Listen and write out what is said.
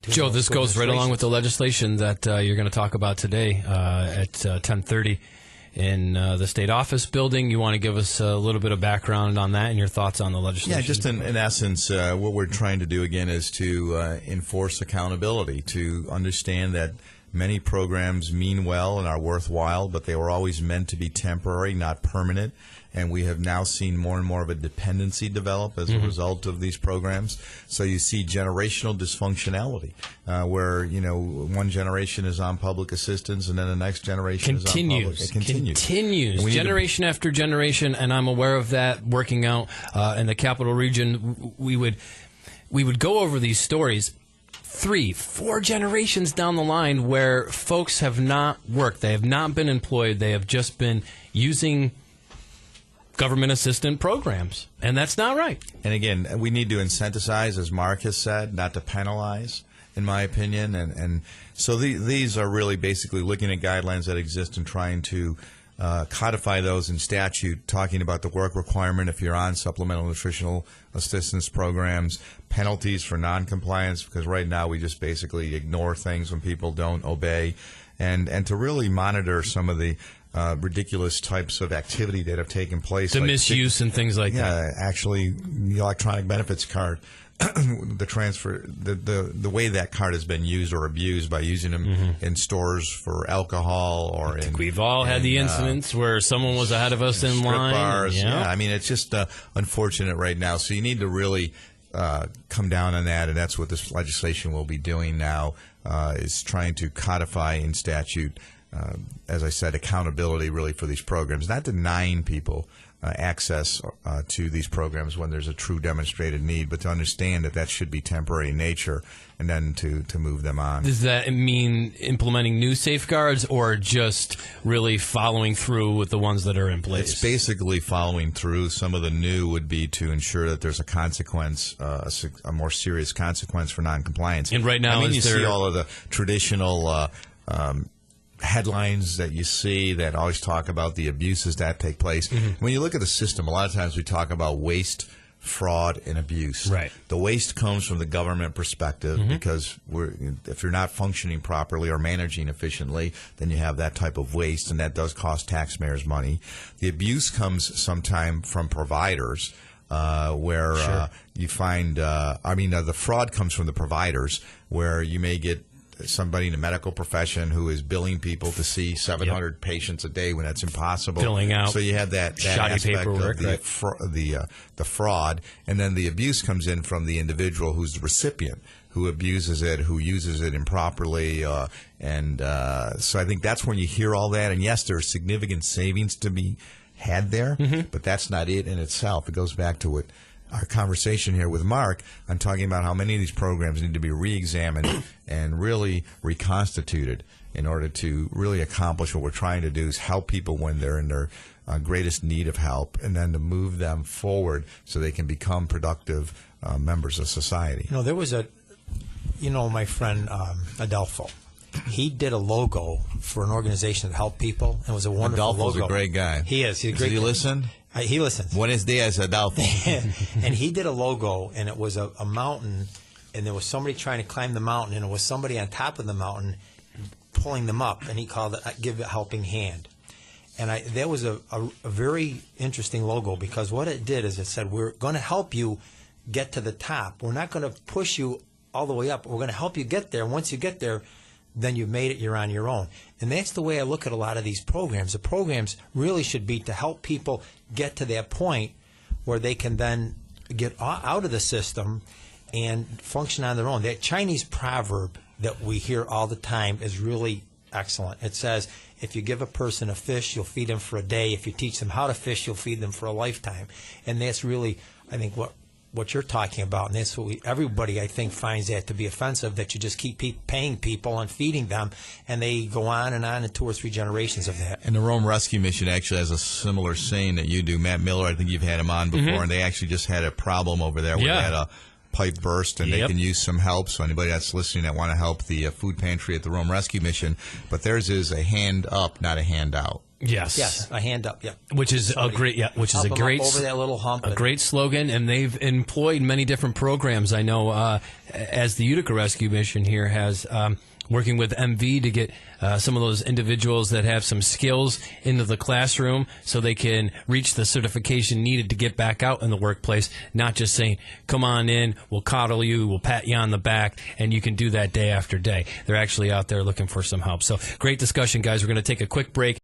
Joe, this goes right along with the legislation that you're going to talk about today at 10:30 in the state office building. You want to give us a little bit of background on that and your thoughts on the legislation? Yeah, just in essence, what we're trying to do again is to enforce accountability, to understand that many programs mean well and are worthwhile, but they were always meant to be temporary, not permanent. And we have now seen more and more of a dependency develop as a result of these programs. So you see generational dysfunctionality, where one generation is on public assistance and then the next generation is on public. It continues. Generation after generation, and I'm aware of that. Working out in the Capital Region, we would go over these stories 3-4 generations down the line where folks have not worked. They have not been employed. They have just been using government assistant programs, and that's not right. And again, we need to incentivize, as Mark has said, not to penalize, in my opinion. And so these are really basically looking at guidelines that exist and trying to codify those in statute, talking about the work requirement if you're on supplemental nutritional assistance programs, penalties for noncompliance, because right now we just basically ignore things when people don't obey, and to really monitor some of the ridiculous types of activity that have taken place. The misuse and things like that. Yeah, actually, the electronic benefits card, the way that card has been used or abused by using them in stores for alcohol or in. We've all had the incidents where someone was ahead of us in line. Bars. Yeah, I mean, it's just unfortunate right now. So you need to really come down on that, and that's what this legislation will be doing now, is trying to codify in statute, as I said, accountability really for these programs, not denying people access to these programs when there's a true demonstrated need, but to understand that should be temporary in nature, and then to move them on. Does that mean implementing new safeguards or just really following through with the ones that are in place? It's basically following through. Some of the new would be to ensure that there's a consequence, a more serious consequence for noncompliance. And right now, you see all of the traditional headlines that you see that always talk about the abuses that take place. When you look at the system, a lot of times we talk about waste, fraud, and abuse. Right. The waste comes from the government perspective because if you're not functioning properly or managing efficiently, then you have that type of waste, and that does cost taxpayers money. The abuse comes sometime from providers, where you find, the fraud comes from the providers, where you may get somebody in the medical profession who is billing people to see 700 patients a day when that's impossible. Billing out. So you have that shoddy aspect paperwork, of the fraud, and then the abuse comes in from the individual who's the recipient, who abuses it, who uses it improperly, so I think that's when you hear all that. And yes, there are significant savings to be had there, but that's not it in itself. It goes back to what our conversation here with Mark. I'm talking about how many of these programs need to be re-examined and really reconstituted in order to really accomplish what we're trying to do, is help people when they're in their greatest need of help, and then to move them forward so they can become productive members of society. There was my friend Adolfo. He did a logo for an organization that helped people, and it was a wonderful Adolfo's logo. a great guy. He is. He's a great Does he guy. listen? He listens. Buenos dias, Adolfo. And he did a logo, and it was a mountain, and there was somebody trying to climb the mountain, and it was somebody on top of the mountain pulling them up, and he called it "Give a Helping Hand." And that was a very interesting logo, because what it did is it said, we're going to help you get to the top. We're not going to push you all the way up. We're going to help you get there. And once you get there, then you've made it, you're on your own. And that's the way I look at a lot of these programs. The programs really should be to help people get to that point where they can then get out of the system and function on their own. That Chinese proverb that we hear all the time is really excellent. It says, if you give a person a fish, you'll feed them for a day. If you teach them how to fish, you'll feed them for a lifetime. And that's really, I think, what you're talking about, and that's what everybody, I think, finds that to be offensive, that you just keep paying people and feeding them, and they go on in 2 or 3 generations of that. And the Rome Rescue Mission actually has a similar saying that you do. Matt Miller, I think you've had him on before, and they actually just had a problem over there where they had a pipe burst, and they can use some help. So anybody that's listening that want to help the food pantry at the Rome Rescue Mission, but theirs is a hand up, not a hand out. Yes. a hand up. Yeah, Which is Somebody a great, which is help a 'em up great, over that little hump. a great slogan, and they've employed many different programs. I know, as the Utica Rescue Mission here has, working with MV to get some of those individuals that have some skills into the classroom so they can reach the certification needed to get back out in the workplace, not just saying, come on in, we'll coddle you, we'll pat you on the back, and you can do that day after day. They're actually out there looking for some help. So great discussion, guys. We're going to take a quick break.